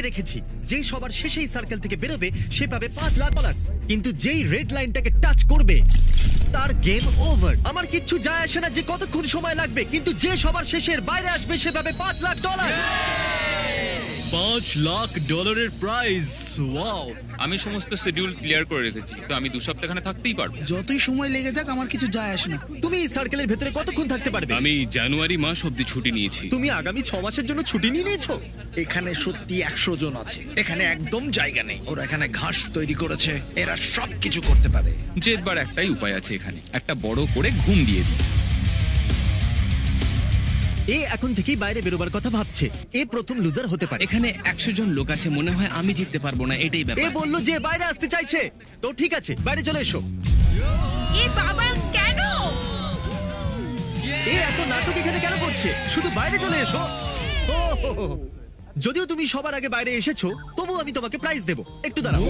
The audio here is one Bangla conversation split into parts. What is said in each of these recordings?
রেখেছি যেই সবার শেষেই সার্কেল থেকে বেরোবে সে পাবে $5,00,000, কিন্তু যেই রেড লাইনটাকে টাচ করবে তার গেম ওভার। আমার কিচ্ছু যায় আসে না যে কতক্ষণ সময় লাগবে, কিন্তু যে সবার শেষের বাইরে আসবে সে পাবে $5,00,000। $5,00,000 প্রাইজ। ওয়াও! আমি সমস্ত শিডিউল ক্লিয়ার করে রেখেছি, তো আমি 2 সপ্তাহ এখানে থাকতেই পারবো। যতই সময় লেগে যাক আমার কিছু যায় আসে না। তুমি এই সার্কেলের ভেতরে কতক্ষণ থাকতে পারবে? আমি জানুয়ারি মাস অবধি ছুটি নিয়েছি। তুমি আগামী 6 মাসের জন্য ছুটি নিয়ে নিয়েছো? এখানে সত্যি 100 জন আছে। এখানে একদম জায়গা নেই। ওরা এখানে ঘাস তৈরি করেছে, এরা সবকিছু করতে পারে। জেতবার একটাই উপায় আছে এখানে, একটা বড় করে ঘুম দিয়ে দিই। এ এখন থেকেই বাইরে বেরোবার কথা ভাবছে। এ প্রথম লুজার হতে পারে। এখানে 100 জন লোক আছে, মনে হয় আমি জিততে পারবো না, এটাই এ ব্যাপার। বললো যে বাইরে আসতে চাইছে, তো ঠিক আছে বাইরে চলে এসো। এ বাবা কেন? এ এত নাটক এখানে কেন করছে? শুধু বাইরে চলে এসো। ও হো হো। যদিও তুমি সবার আগে বাইরে এসেছো, তবু আমি তোমাকে প্রাইজ দেবো। একটু দাঁড়াও।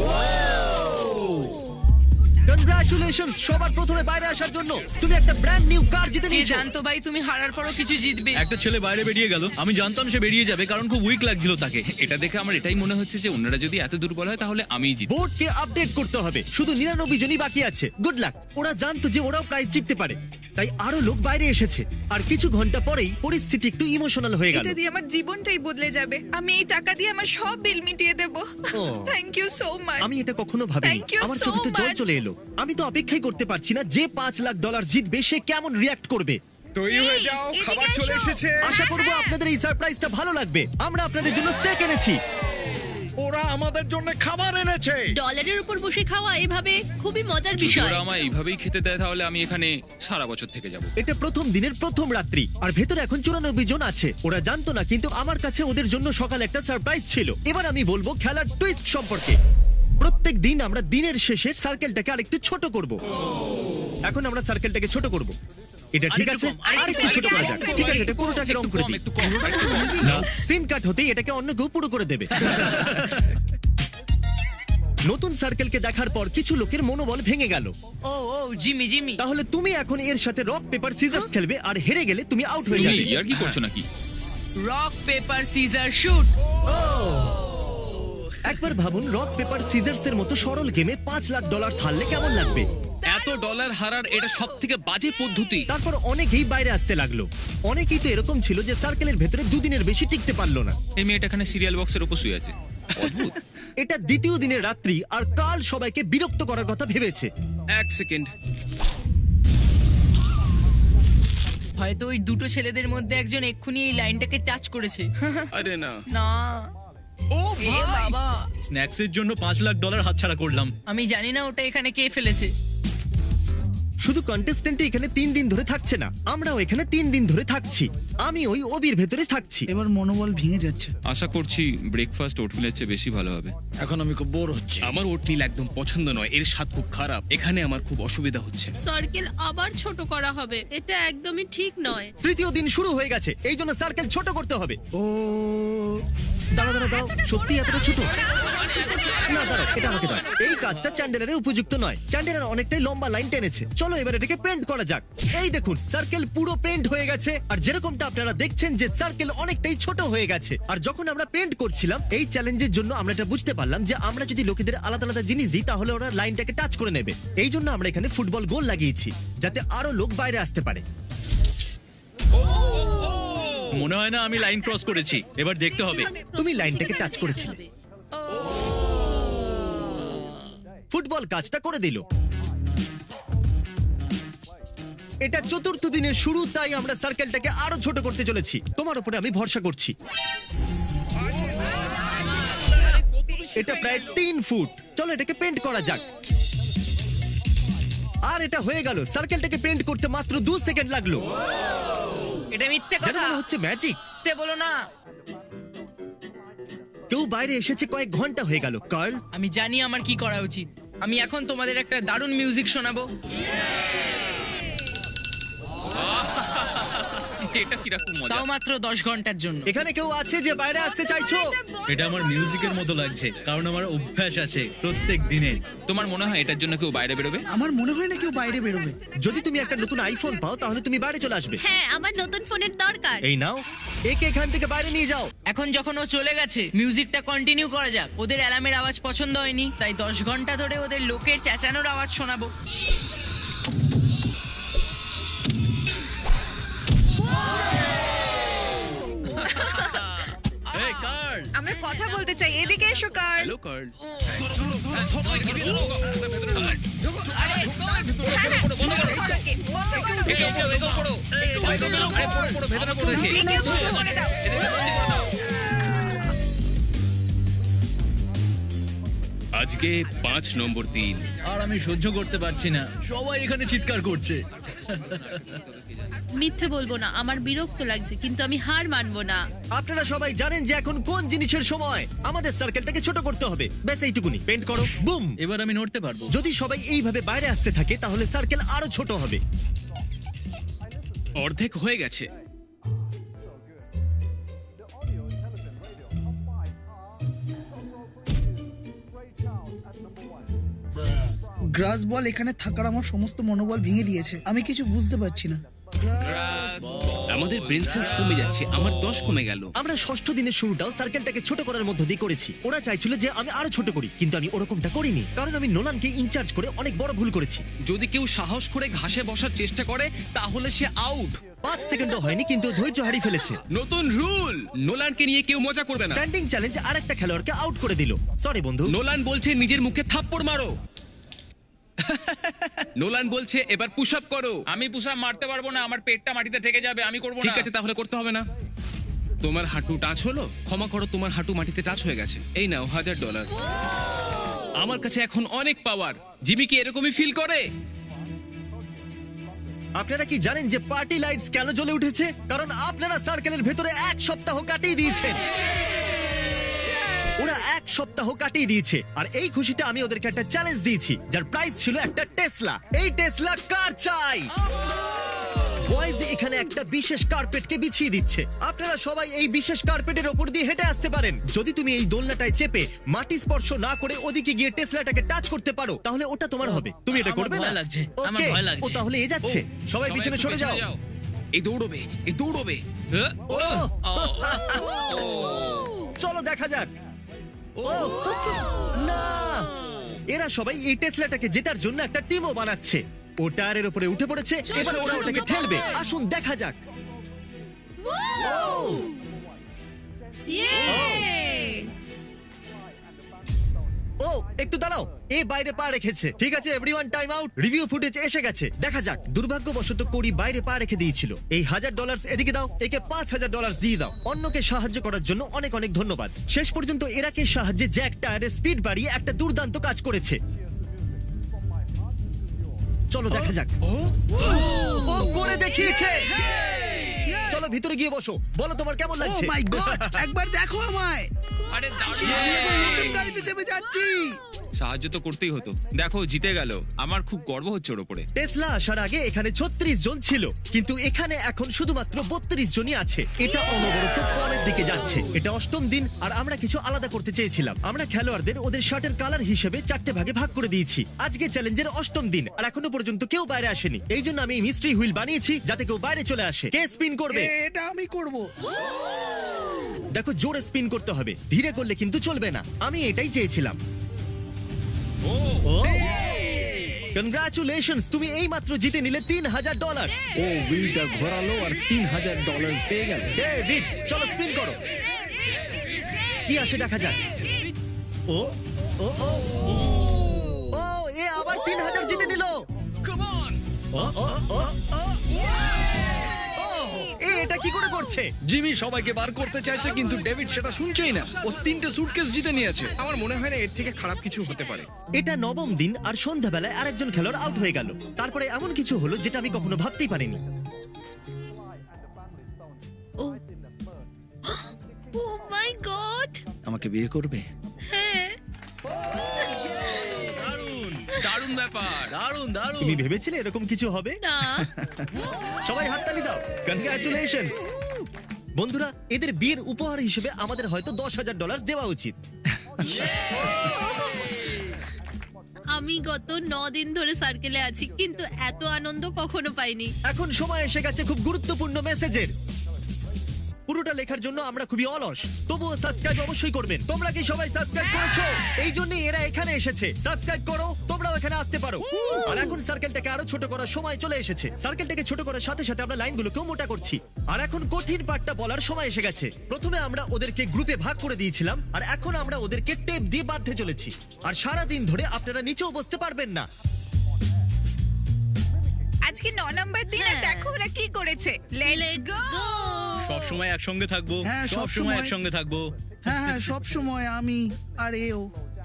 কনগ্রাচুলেশনস সবার প্রথমে বাইরে আসার জন্য। তুমি একটা ব্র্যান্ড নিউ কার জিতে কে নিয়েছো। জানতো ভাই তুমি হারার পরও কিছু জিতবে? একটা ছেলে বাইরে বেরিয়ে গেল, আমি জানতাম সে বেরিয়ে যাবে কারণ খুব উইক লাগছিল তাকে। এটা দেখে আমার এটাই মনে হচ্ছে যে অন্যরা যদি এত দুর্বল হয় তাহলে আমিই জিতবো। বোর্ডকে আপডেট করতে হবে, শুধু 99 জনই বাকি আছে। Good luck. ওরা জানতো যে ওরাও প্রাইজ জিততে পারে, তাই আরো লোক বাইরে এসেছে। আর কিছু ঘন্টা পরেই পরিস্থিতি একটু ইমোশনাল হয়ে গেল। এটা দিয়ে আমার জীবনটাই বদলে যাবে। আমি এই টাকা দিয়ে আমার সব বিল মিটিয়ে দেব। Thank you so much. আমি এটা কখনো ভাবিনি। Thank you আমার so চোখে তো জল much. চলে এলো। আমি তো অপেক্ষাই করতে পারছি না যে $5,00,000 জিতবে সে কেমন রিয়াক্ট করবে। তৈরি হয়ে যাও, এদিকে খাবার চলে এসো। এসেছে। আশা করবো আপনাদের এই সারপ্রাইজটা ভালো লাগবে। আমরা আপনাদের জন্য স্টেক এনেছি। ওরা আমাদের জন্য খাবার এনেছে। ডলারের উপর বসে খাওয়া এভাবে খুবই মজার যদি বিষয়। ওরা আমায় এইভাবেই খেতে দেয় তাহলে আমি এখানে সারা বছর থেকে যাব। এটা প্রথম দিনের প্রথম রাত্রি, আর ভেতরে এখন 94 জন আছে। ওরা জানতো না, কিন্তু আমার কাছে ওদের জন্য সকালে একটা সারপ্রাইজ ছিল। এবার আমি বলবো খেলার টুইস্ট সম্পর্কে। প্রত্যেক দিন আমরা দিনের শেষে সার্কেলটাকে আরেকটু ছোট করব। এখন আমরা সার্কেলটাকে ছোট করব। এটা ঠিক আছে? আরেকটু ছোট করা যাক। ঠিক আছে, এটা পুরোটাকে রং করে দিই। না, সিন কাট হতেই এটাকে অন্য কেউ পুরো করে দেবে। নতুন সার্কেলকে দেখার পর কিছু লোকের মনোবল ভেঙে গেল। ও ও জিমি জিমি। তাহলে তুমি এখন এর সাথে রক পেপার সিজার্স খেলবে, আর হেরে গেলে তুমি আউট হয়ে তুমি যাবে। ইয়ার কি করছো নাকি? Rock paper scissor shoot. একবার ভাবুন, রক পেপার সিজার্স এর মতো সরল গেমে $5,00,000 হারলে কেমন লাগবে। এত ডলার হারার এটা সবথেকে বাজে পদ্ধতি। তারপর অনেকেই বাইরে আসতে লাগলো। অনেকেই তো এরকম ছিল যে সার্কেলের ভেতরে 2 দিনের বেশি টিকতে পারলো না। এই মেয়েটা এখানে সিরিয়াল বক্সের উপর শুয়ে আছে। অদ্ভুত। এটা দ্বিতীয় দিনের রাত্রি, আর কাল সবাইকে বিরক্ত করার কথা ভেবেছে। 1 সেকেন্ড। হয়তো ওই দুটো ছেলেদের মধ্যে একজন এক্ষুনি এই লাইনটাকে টাচ করেছে। আরে না। না। ও এ বাবা, স্ন্যাক্সের জন্য $5,00,000 হাতছাড়া করলাম। আমি জানি না ওটা এখানে কে ফেলেছে। শুধু কন্টেস্ট্যান্টই এখানে 3 দিন ধরে থাকছে না, আমরাও এখানে 3 দিন ধরে থাকছি। আমি ওই ওবির ভেতরে থাকছি। এবার মনোবল ভেঙে যাচ্ছে। আশা করছি ব্রেকফাস্ট ওটমিলের চেয়ে বেশি ভালো হবে। এখন আমি খুব বোর হচ্ছি। আমার ওটমিল একদম পছন্দ নয়, এর স্বাদ খুব খারাপ। এখানে আমার খুব অসুবিধা হচ্ছে। সার্কেল আবার ছোট করা হবে, এটা একদমই ঠিক নয়। তৃতীয় দিন শুরু হয়ে গেছে, এই জন্য সার্কেল ছোট করতে হবে। ও দাঁড়াও, সত্যি এতটা ছোট? না দাঁড়াও, এটা আমাকে দাও। এই কাজটা চ্যান্ডেলারের উপযুক্ত নয়। চ্যান্ডেলার অনেকটাই লম্বা লাইন টেনেছে। চলো এবার এটাকে পেন্ট করা যাক। এই দেখুন, সার্কেল পুরো পেন্ট হয়ে গেছে। আর যেরকমটা আপনারা দেখছেন যে সার্কেল অনেকটাই ছোট হয়ে গেছে। আর যখন আমরা পেন্ট করছিলাম এই চ্যালেঞ্জের জন্য, আমরা এটা বুঝতে পারলাম যে আমরা যদি লোকেদের আলাদা আলাদা জিনিস দিই তাহলে ওরা লাইনটাকে টাচ করে নেবে। এই জন্য আমরা এখানে ফুটবল গোল লাগিয়েছি, যাতে আরো লোক বাইরে আসতে পারে। মনে হয় না আমি লাইন ক্রস করেছি, এবার দেখতে হবে। তুমি লাইনটাকে টাচ করেছিলে। ফুটবল কাজটা করে দিল। এটা চতুর্থ দিনের শুরু, তাই আমরা সার্কেলটাকে আরো ছোট করতে চলেছি। তোমার উপরে আমি ভরসা করছি। এটা প্রায় 3 ফুট। চলো এটাকে পেন্ট করা যাক। আর এটা হয়ে গেল। সার্কেলটাকে পেন্ট করতে মাত্র 2 সেকেন্ড লাগলো। এটা মিথ্যে যেন কথা। মনে হচ্ছে ম্যাজিক। তে বলো না। কেউ বাইরে এসেছে কয়েক ঘন্টা হয়ে গেল। কার্ল, আমি জানি আমার কি করা উচিত। আমি এখন তোমাদের একটা দারুণ মিউজিক শোনাবো। এটা কিরকম মজা। তাও মাত্র 10 ঘন্টার জন্য। এখানে কেউ আছে যে বাইরে আসতে চাইছো? এটা আমার মিউজিকের মতো লাগছে, কারণ আমার অভ্যাস আছে প্রত্যেক দিনের। তোমার মনে হয় এটার জন্য কেউ বাইরে বেরোবে? আমার মনে হয় না কেউ বাইরে বেরোবে। যদি তুমি একটা নতুন আইফোন পাও তাহলে তুমি বাইরে চলে আসবে। হ্যাঁ, আমার নতুন ফোনের দরকার। এই নাও, একে এখান থেকে বাইরে নিয়ে যাও। এখন যখন ও চলে গেছে, মিউজিকটা কন্টিনিউ করা যাক। ওদের অ্যালার্মের আওয়াজ পছন্দ হয়নি, তাই 10 ঘন্টা ধরে ওদের লোকের চেঁচানোর আওয়াজ শোনাবো। এই কার্ল, আমরা কথা বলতে চাই, এদিকে এসো কার্ল। Hello curl. আজকে 5 নম্বর দিন। আর আমি সহ্য করতে পারছি না, সবাই এখানে চিৎকার করছে। মিথ্যে বলবো না, আমার বিরক্ত লাগছে, কিন্তু আমি হার মানবো না। আপনারা সবাই জানেন যে এখন কোন জিনিসের সময়। আমাদের সার্কেলটাকে ছোট করতে হবে, ব্যাস এইটুকুনি। পেন্ট করো, বুম। এবার আমি নড়তে পারবো। যদি সবাই এইভাবে বাইরে আসতে থাকে তাহলে সার্কেল আরো ছোট হবে। অর্ধেক হয়ে গেছে। গ্রাস বল এখানে থাকার আমার সমস্ত মনোবল ভেঙে দিয়েছে। আমি কিছু বুঝতে পারছি না। আমাদের ব্রেন সেলস কমে যাচ্ছে, আমার 10 কমে গেল। আমরা ষষ্ঠ দিনের শুরুটাও সার্কেলটাকে ছোট করার মধ্য দিয়ে করেছি। ওরা চাইছিল যে আমি আরো ছোট করি, কিন্তু আমি ওরকমটা করিনি, কারণ আমি নোলানকে ইনচার্জ করে অনেক বড় ভুল করেছি। যদি কেউ সাহস করে ঘাসে বসার চেষ্টা করে তাহলে সে আউট। 5 সেকেন্ডও হয়নি কিন্তু ধৈর্য হারিয়ে ফেলেছে। নতুন রুল, নোলানকে নিয়ে কেউ মজা করবে না। স্ট্যান্ডিং চ্যালেঞ্জ আরেকটা খেলোয়াড়কে আউট করে দিল। সরি বন্ধু। নোলান বলছে নিজের মুখে থাপ্পড় মারো। নোলান বলছে এবার পুশ আপ করো। আমি পুশ আপ মারতে পারবো না, আমার পেটটা মাটিতে ঠেকে যাবে, আমি করবো না। ঠিক আছে, তাহলে করতে হবে না। তোমার হাঁটু টাচ হলো, ক্ষমা করো, তোমার হাঁটু মাটিতে টাচ হয়ে গেছে। এই নাও $1000। আমার কাছে এখন অনেক পাওয়ার। জিমি কি এরকমই ফিল করে? আপনারা কি জানেন যে পার্টি লাইটস কেন জ্বলে উঠেছে? কারণ আপনারা সার্কেলের ভেতরে 1 সপ্তাহ কাটিয়ে দিয়েছেন। ওরা 1 সপ্তাহ কাটিয়ে দিয়েছে, আর এই খুশিতে আমি ওদেরকে একটা চ্যালেঞ্জ দিয়েছি, যার প্রাইস ছিল একটা টেসলা। এই টেসলা কার চাই? বয়েজ এখানে একটা বিশেষ কার্পেটকে বিছিয়ে দিচ্ছে। আপনারা সবাই এই বিশেষ কার্পেটের ওপর দিয়ে হেঁটে আসতে পারেন। যদি তুমি এই দোলনাটায় চেপে মাটি স্পর্শ না করে ওদিকে গিয়ে টেসলাটাকে টাচ করতে পারো তাহলে ওটা তোমার হবে। তুমি এটা আমার করবে না? ভয় লাগছে, আমার ওকে, ভয় লাগছে। ও তাহলে এ যাচ্ছে। সবাই পিছনে একটু সরে যাও। এই দৌড়বে, এই দৌড়বে। ও! চলো দেখা যাক। ও না, এরা সবাই এই টেসলাটাকে জেতার জন্য একটা টিমও বানাচ্ছে। ও টায়ারের উপরে উঠে পড়েছে, এবার ওরা ওটাকে ঠেলবে। আসুন দেখা যাক। ও! ইয়ে! ও একটু দাঁড়াও, এ বাইরে পা রেখেছে। ঠিক আছে everyone, time out. Review footage এসে গেছে, দেখা যাক। দুর্ভাগ্যবশত কোরি বাইরে পা রেখে দিয়েছিল। এই $1000 এদিকে দাও, একে $5000 দিয়ে দাও। অন্যকে সাহায্য করার জন্য অনেক অনেক ধন্যবাদ। শেষ পর্যন্ত এরাকে সাহায্যে জ্যাক টায়ারের স্পিড বাড়িয়ে একটা দুর্দান্ত কাজ করেছে। চলো দেখা যাক। ও করে দেখিয়েছে। চলো ভিতরে গিয়ে বসো, বলো তোমার কেমন ও লাগছে। মাই গড, একবার দেখো আমায়। আরে আমি নতুন গাড়িতে চেপে যাচ্ছি। সাহায্য তো করতেই হতো। দেখো জিতে গেল, আমার খুব গর্ব হচ্ছে ওর উপরে। টেসলা আসার আগে এখানে 36 জন ছিল, কিন্তু এখানে এখন শুধুমাত্র 32 জনই আছে। এটা অনবরত কমের দিকে যাচ্ছে। এটা 8ম দিন, আর আমরা কিছু আলাদা করতে চেয়েছিলাম। আমরা খেলোয়াড়দের ওদের শার্টের কালার হিসেবে 4টে ভাগে ভাগ করে দিয়েছি। আজকে চ্যালেঞ্জের 8ম দিন, আর এখনো পর্যন্ত কেউ বাইরে আসেনি। এই জন্য আমি মিস্ট্রি হুইল বানিয়েছি যাতে কেউ বাইরে চলে আসে। কে স্পিন করবে? এটা আমি করব। দেখো, জোরে স্পিন করতে হবে, ধীরে করলে কিন্তু চলবে না। আমি এটাই চেয়েছিলাম। কনগ্রাচুলেশনস, তুমি এইমাত্র জিতে নিলে $3000। ও হুইলটা ঘোরালো আর $3000 পেয়ে গেল। ডেভিড, চলো স্পিন করো, কি আসে দেখা যাক। ও ও ও ও, এ আবার 3000 জিতে নিল। Come on. ও ও ও ও, এ এটা কি করে করছে? জিমি সবাইকে বার করতে চাইছে, কিন্তু ডেভিড সেটা শুনছেই না। ও 3টে সুটকেস জিতে নিয়েছে। আমার মনে হয় না এর থেকে খারাপ কিছু হতে পারে। এটা 9ম দিন, আর সন্ধ্যাবেলায় আরেকজন খেলোয়াড় আউট হয়ে গেল। তারপরে এমন কিছু হলো যেটা আমি কখনো ভাবতেই পারিনি। ও মাই গড! আমাকে বিয়ে করবে? হ্যাঁ। দারুণ ব্যাপার। দারুণ দারুণ। তুমি ভেবেছিলে এরকম কিছু হবে? না সবাই হাততালি দাও, কনগ্রাচুলেশনস। বন্ধুরা, এদের বিয়ের উপহার হিসেবে আমাদের হয়তো $10,000 দেওয়া উচিত। আমি গত 9 দিন ধরে সার্কেলে আছি, কিন্তু এত আনন্দ কখনো পাইনি। এখন সময় এসে গেছে খুব গুরুত্বপূর্ণ মেসেজের। পুরোটা লেখার জন্য আমরা খুবই অলস, তবুও সাবস্ক্রাইব অবশ্যই করবেন। তোমরা কি সবাই সাবস্ক্রাইব করেছো? এই জন্যই এরা এখানে এসেছে। সাবস্ক্রাইব করো, তোমরাও এখানে আসতে পারো। আর এখন সার্কেলটাকে আরো ছোট করার সময় চলে এসেছে। সার্কেলটাকে ছোট করার সাথে সাথে আমরা লাইনগুলোকেও মোটা করছি। আর এখন কঠিন পার্টটা বলার সময় এসে গেছে। প্রথমে আমরা ওদেরকে গ্রুপে ভাগ করে দিয়েছিলাম, আর এখন আমরা ওদেরকে টেপ দিয়ে বাঁধতে চলেছি। আর সারা দিন ধরে আপনারা নিচেও বসতে পারবেন না। আজকে 9 নম্বর দিন, আর দেখো ওরা কি করেছে। Let's go. সব সময় একসঙ্গে থাকবো। হ্যাঁ, সব সময় সবসময়। একসঙ্গে থাকবো। হ্যাঁ, সব সময় আমি আর এও।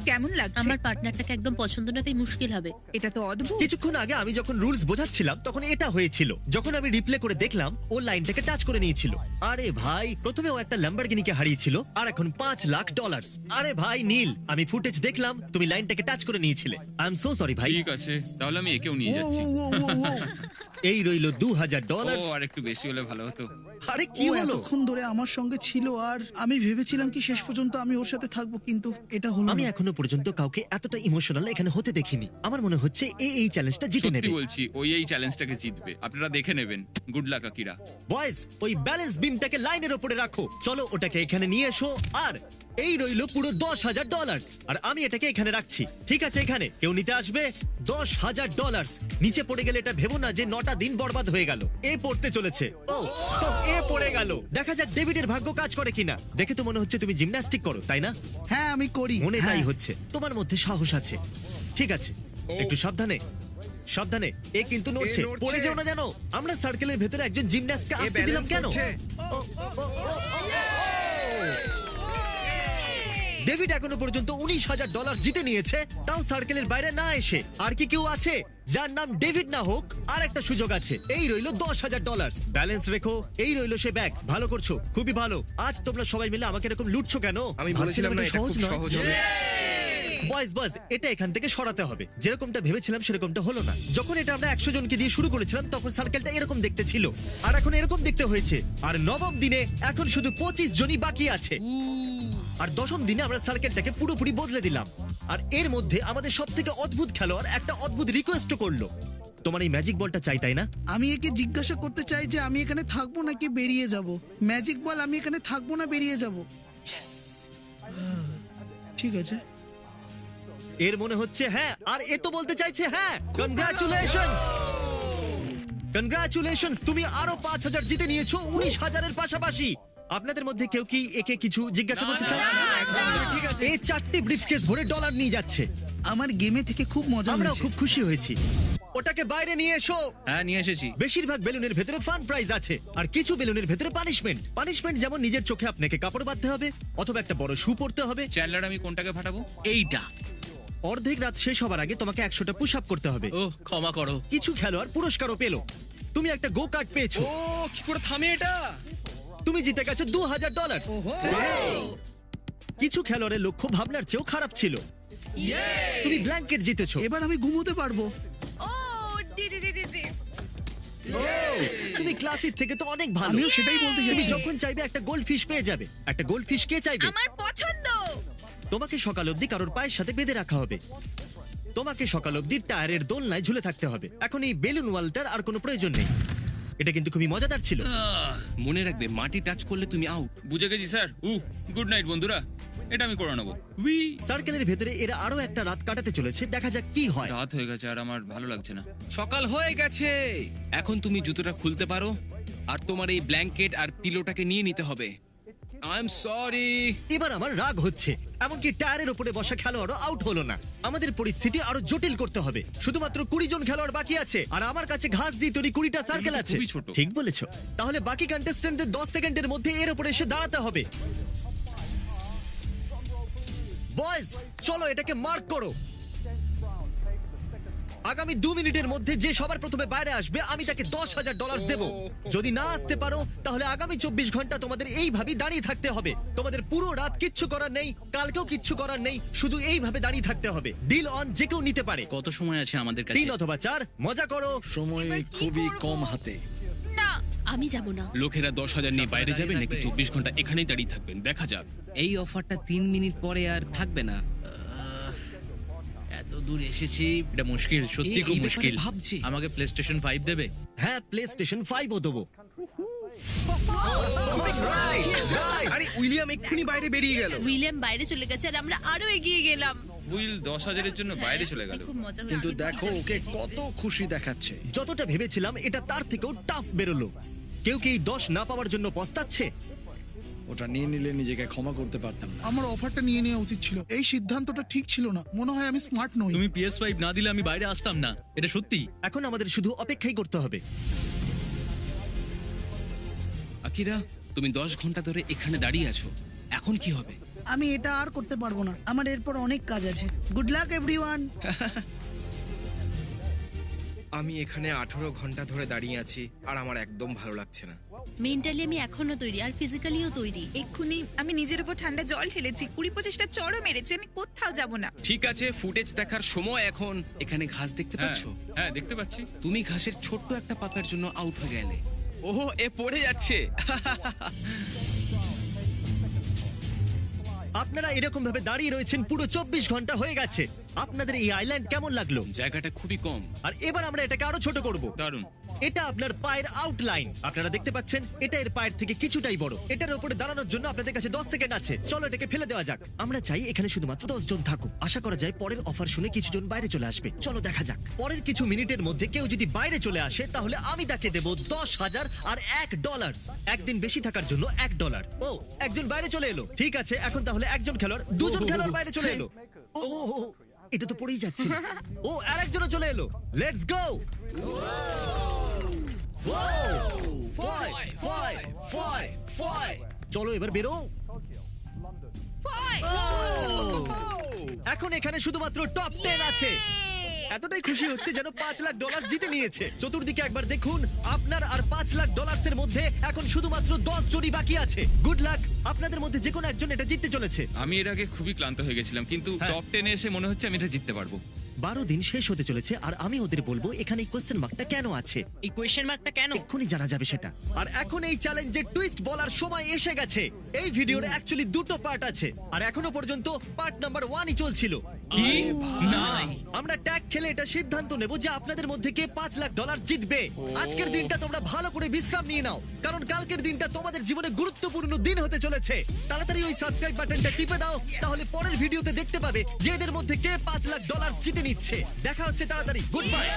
কেমন লাগছে? আমার পার্টনারটাকে একদম পছন্দ না, তাই মুশকিল হবে। এটা তো অদ্ভুত। কিছুক্ষণ আগে আমি যখন রুলস বোঝাচ্ছিলাম তখন এটা হয়েছিল। যখন আমি রিপ্লে করে দেখলাম, ও লাইনটাকে টাচ করে নিয়েছিল। আরে ভাই, প্রথমে ও একটা ল্যাম্বরগিনিকে হারিয়েছিল, আর এখন $5,00,000। আরে ভাই নীল, আমি ফুটেজ দেখলাম, তুমি লাইনটাকে টাচ করে নিয়েছিলে। আই এম সো সরি ভাই। ঠিক আছে, তাহলে আমি একেও নিয়ে ও, যাচ্ছি। ও, ও, ও, ও। এই রইল $2,000। ও আর একটু বেশি হলে ভালো হতো। আরে কি ও হলো? এতক্ষণ ধরে আমার সঙ্গে ছিল, আর আমি ভেবেছিলাম কি শেষ পর্যন্ত আমি ওর সাথে থাকবো, কিন্তু এটা হলো আমি না। এখনো পর্যন্ত কাউকে এতটা ইমোশনাল এখানে হতে দেখিনি। আমার মনে হচ্ছে এই চ্যালেঞ্জটা জিতে নেবে। সত্যি বলছি, ওই এই চ্যালেঞ্জটাকে জিতবে। আপনারা দেখে নেবেন। Good luck Akira. বয়েজ, ওই ব্যালেন্স বিমটাকে লাইনের উপরে রাখো। চলো ওটাকে এখানে নিয়ে এসো। আর এই রইল পুরো $10,000, আর আমি এটাকে এখানে রাখছি। ঠিক আছে, এখানে কেউ নিতে আসবে? $10,000 নিচে পড়ে গেলে এটা ভেবো না যে 9টা দিন বরবাদ হয়ে গেল। এ পড়তে চলেছে। ও এ পড়ে গেল। দেখা যাক ডেভিডের ভাগ্য কাজ করে কিনা। দেখে তো মনে হচ্ছে তুমি জিমন্যাস্টিক করো, তাই না? হ্যাঁ, আমি করি। মনে তাই হ্যাঁ। হচ্ছে। তোমার মধ্যে সাহস আছে। ঠিক আছে, একটু সাবধানে সাবধানে। এ কিন্তু নড়ছে, নড়ছে। পড়ে যেও না জানো। আমরা সার্কেলের ভেতরে একজন জিমন্যাস্টকে আসতে দিলাম কেন? ডেভিড এখনো পর্যন্ত $19,000 জিতে নিয়েছে, তাও সার্কেলের বাইরে না এসে। আর কি কেউ আছে যার নাম ডেভিড না হোক? আর একটা সুযোগ আছে। এই রইলো $10,000। ব্যালেন্স রেখো। এই রইলো সে ব্যাগ। ভালো করছো, খুবই ভালো। আজ তোমরা সবাই মিলে আমাকে এরকম লুটছো কেন? আমি বলেছিলাম না, এটা খুব সহজ হবে। বয়েজ, এটা এখান থেকে সরাতে হবে। যেরকমটা ভেবেছিলাম সেরকমটা হলো না। যখন এটা আমরা 100 জনকে দিয়ে শুরু করেছিলাম তখন সার্কেলটা এরকম দেখতে ছিল, আর এখন এরকম দেখতে হয়েছে। আর 9ম দিনে এখন শুধু 25 জনই বাকি আছে। আর 10ম দিনে আমরা সার্কেলটাকে পুরোপুরি বদলে দিলাম। আর এর মধ্যে আমাদের সবথেকে অদ্ভুত খেলোয়াড় একটা অদ্ভুত রিকোয়েস্ট করলো। তোমার এই ম্যাজিক বলটা চাই, তাই না? আমি একে জিজ্ঞাসা করতে চাই যে আমি এখানে থাকবো নাকি বেরিয়ে যাব। ম্যাজিক বল, আমি এখানে থাকবো না বেরিয়ে যাব? ঠিক আছে। এর মনে হচ্ছে হ্যাঁ, আর এ তো বলতে চাইছে হ্যাঁ। কনগ্রাচুলেশনস, কনগ্রাচুলেশনস, তুমি আরো 5,000 জিতে নিয়েছো 19,000-এর পাশাপাশি। আপনাদের মধ্যে কেউ কি একে কিছু জিজ্ঞাসা করতে চায়? ঠিক আছে। এই 4টি ব্রিফকেস ভরে ডলার নিয়ে যাচ্ছে। আমার গেমে থেকে খুব মজা আমরাও হয়েছে। খুব খুশি হয়েছি। ওটাকে বাইরে নিয়ে এসো। হ্যাঁ, নিয়ে এসেছি। বেশিরভাগ বেলুনের ভেতরে ফান প্রাইজ আছে, আর কিছু বেলুনের ভেতরে পানিশমেন্ট। যেমন নিজের চোখে আপনাকে কাপড় বাঁধতে হবে, অথবা একটা বড় শু পরতে হবে। চ্যান্ডলার, আমি কোনটাকে ফাটাবো? এইটা। অর্ধেক রাত শেষ হবার আগে তোমাকে 100টা পুশ আপ করতে হবে। ও ক্ষমা করো। কিছু খেলোয়াড় পুরস্কারও পেলো। তুমি একটা গো কার্ট পেয়েছো। ও কি করে থামে এটা? তুমি জিতে গেছো $2,000। কিছু খেলোয়াড়ের লক্ষ্য ভাবনার চেয়েও খারাপ ছিল। তুমি ব্ল্যাঙ্কেট জিতেছো। এবার আমি ঘুমোতে পারবো। ও ডি। তুমি ক্লাসিক থেকে তো অনেক ভালো। আমিও সেটাই বলতে তুমি যাচ্ছি। যখন চাইবে একটা গোল্ড ফিশ পেয়ে যাবে। একটা গোল্ড ফিশ কে চাইবে? আমার পছন্দ। তোমাকে সকাল অবধি কারোর পায়ের সাথে বেঁধে রাখা হবে। তোমাকে সকাল অবধি টায়ারের দোলনায় ঝুলে থাকতে হবে। এখন এই বেলুন ওয়ালটার আর কোনো প্রয়োজন নেই। এটা কিন্তু খুবই মজাদার ছিল। মনে রাখবে, মাটি টাচ করলে তুমি আউট। বুঝে গেছি স্যার। গুড নাইট বন্ধুরা, এটা আমি করে নেবো। উই। সার্কেলের ভেতরে এরা আরো একটা রাত কাটাতে চলেছে। দেখা যাক কি হয়। রাত হয়ে গেছে আর আমার ভালো লাগছে না। সকাল হয়ে গেছে। এখন তুমি জুতোটা খুলতে পারো, আর তোমার এই ব্ল্যাঙ্কেট আর পিলোটাকে নিয়ে নিতে হবে। I am sorry. এবার আমার রাগ হচ্ছে। এমনকি টায়ারের উপরে বসা খেলোয়াড়ও আউট হলো না। আমাদের পরিস্থিতি আরো জটিল করতে হবে। শুধুমাত্র 20 জন খেলোয়াড় বাকি আছে, আর আমার কাছে ঘাস দিয়ে তৈরি 20টা সার্কেল আছে। খুবই ছোট। ঠিক বলেছো। তাহলে বাকি কন্টেস্ট্যান্টদের 10 সেকেন্ডের মধ্যে এর উপরে এসে দাঁড়াতে হবে। বয়েজ, চলো এটাকে মার্ক করো। আগামী 2 মিনিটের মধ্যে যে সবার প্রথমে বাইরে আসবে আমি তাকে $10,000 দেব। যদি না আসতে পারো তাহলে আগামী 24 ঘন্টা তোমাদের এইভাবেই দাঁড়িয়ে থাকতে হবে। তোমাদের পুরো রাত কিচ্ছু করার নেই, কালকেও কিচ্ছু করার নেই, শুধু এইভাবে দাঁড়িয়ে থাকতে হবে। ডিল অন, যে কেউ নিতে পারে। কত সময় আছে আমাদের কাছে? 3 অথবা 4, মজা করো। সময় এবার কি খুবই করবো? কম হাতে। না, আমি যাব না। লোকেরা 10,000 নিয়ে বাইরে যাবে নাকি 24 ঘন্টা এখানেই দাঁড়িয়ে থাকবেন, দেখা যাক। এই অফারটা 3 মিনিট পরে আর থাকবে না। এত দূর এসেছি, এটা মুশকিল, সত্যি খুব এই ব্যাপারে মুশকিল। ভাবছি। আমাকে PlayStation 5 দেবে? হ্যাঁ, PlayStation 5 ও দেবো। Alright, guys. আরে উইলিয়াম এক্ষুনি বাইরে বেরিয়ে গেল। উইলিয়াম বাইরে চলে গেছে আর আমরা আরো এগিয়ে গেলাম। উইল 10,000-এর জন্য বাইরে চলে গেল। খুব মজা হয়েছে। কিন্তু দেখো ওকে কত খুশি দেখাচ্ছে। যতটা ভেবেছিলাম এটা তার থেকেও টাফ বেরোলো। কেউ কি এই 10 না পাওয়ার জন্য পস্তাচ্ছে? ওটা নিয়ে নিলে নিজেকে ক্ষমা করতে পারতাম না। আমার অফারটা নিয়ে নেওয়া উচিত ছিল। এই সিদ্ধান্তটা ঠিক ছিল না। মনে হয় আমি স্মার্ট নই। তুমি PS5 না দিলে আমি বাইরে আসতাম না, এটা সত্যি। এখন আমাদের শুধু অপেক্ষাই করতে হবে। আকিরা, তুমি 10 ঘন্টা ধরে এখানে দাঁড়িয়ে আছো, এখন কি হবে? আমি এটা আর করতে পারবো না। আমার এরপর অনেক কাজ আছে। Good luck everyone. আমি এখানে 18 ঘন্টা ধরে দাঁড়িয়ে আছি আর আমার একদম ভালো লাগছে না। মেন্টালি আমি এখনো তৈরি আর ফিজিক্যালিও তৈরি। এক্ষুনি আমি নিজের উপর ঠান্ডা জল ঢেলেছি, 20-25টা চড়ও মেরেছি, আমি কোথাও যাব না। ঠিক আছে, ফুটেজ দেখার সময় এখন। এখানে ঘাস দেখতে পাচ্ছ? হ্যাঁ দেখতে পাচ্ছি। তুমি ঘাসের ছোট্ট একটা পাতার জন্য আউট হয়ে গেলে। ওহো, এ পড়ে যাচ্ছে। আপনারা এরকম ভাবে দাঁড়িয়ে রয়েছেন পুরো 24 ঘন্টা হয়ে গেছে। আপনাদের এই আইল্যান্ড কেমন লাগলো? জায়গাটা খুবই কম। আর এবার আমরা এটাকে আরো ছোট করব। দারুণ। এটা আপনার পায়ের আউটলাইন। আপনারা দেখতে পাচ্ছেন এটা এর পায়ের থেকে কিছুটাই বড়। এটার উপরে দাঁড়ানোর জন্য আপনাদের কাছে 10 সেকেন্ড আছে। চলো এটাকে ফেলে দেওয়া যাক। আমরা চাই এখানে শুধুমাত্র 10 জন থাকুক। আশা করা যায় পরের অফার শুনে কিছু জন বাইরে চলে আসবে। চলো দেখা যাক। পরের কিছু মিনিটের মধ্যে কেউ যদি বাইরে চলে আসে তাহলে আমি তাকে দেব $10,000 আর $1। একদিন বেশি থাকার জন্য $1। ও, একজন বাইরে চলে এলো। ঠিক আছে, এখন তাহলে একজন খেলোয়াড়, দুজন খেলোয়াড় বাইরে চলে এলো। ও, এটা তো পড়েই যাচ্ছে। ও, আরেকজনও চলে এলো। Let's go. চলো এবার বেরো। এখন এখানে শুধুমাত্র টপ 10 আছে। এতটাই খুশি হচ্ছে যেন $5,00,000 জিতে নিয়েছে। চতুর্দিকে একবার দেখুন, আপনার আর $5,00,000 মধ্যে এখন শুধুমাত্র 10 জনই বাকি আছে। গুড লাক, আপনাদের মধ্যে যে কোনো একজন এটা জিততে চলেছে। আমি এর আগে খুবই ক্লান্ত হয়ে গেছিলাম, কিন্তু টপ 10-এ এসে মনে হচ্ছে আমি এটা জিততে পারবো। 12 দিন শেষ হতে চলেছে আর আমি ওদের বলবো এখানে কোয়েশ্চেন মার্কটা কেন আছে। এই কোয়েশ্চেন মার্কটা কেন? এক্ষুনি জানা যাবে সেটা। আর এখন এই চ্যালেঞ্জের টুইস্ট বলার সময় এসে গেছে। এই ভিডিওর অ্যাকচুয়ালি 2টো পার্ট আছে আর এখনো পর্যন্ত পার্ট নাম্বার 1ই চলছিল। কি না, আমরা ট্যাগ খেলে এটা সিদ্ধান্ত নেব যে আপনাদের মধ্যে কে $5,00,000 জিতবে। আজকের দিনটা তোমরা ভালো করে বিশ্রাম নিয়ে নাও, কারণ কালকের দিনটা তোমাদের জীবনে গুরুত্বপূর্ণ দিন হতে চলেছে। তাড়াতাড়ি ওই সাবস্ক্রাইব বাটনটা টিপে দাও, তাহলে পরের ভিডিওতে দেখতে পাবে যে এদের মধ্যে কে $5,00,000 জিতে নিচ্ছে। দেখা হচ্ছে তাড়াতাড়ি। Good bye.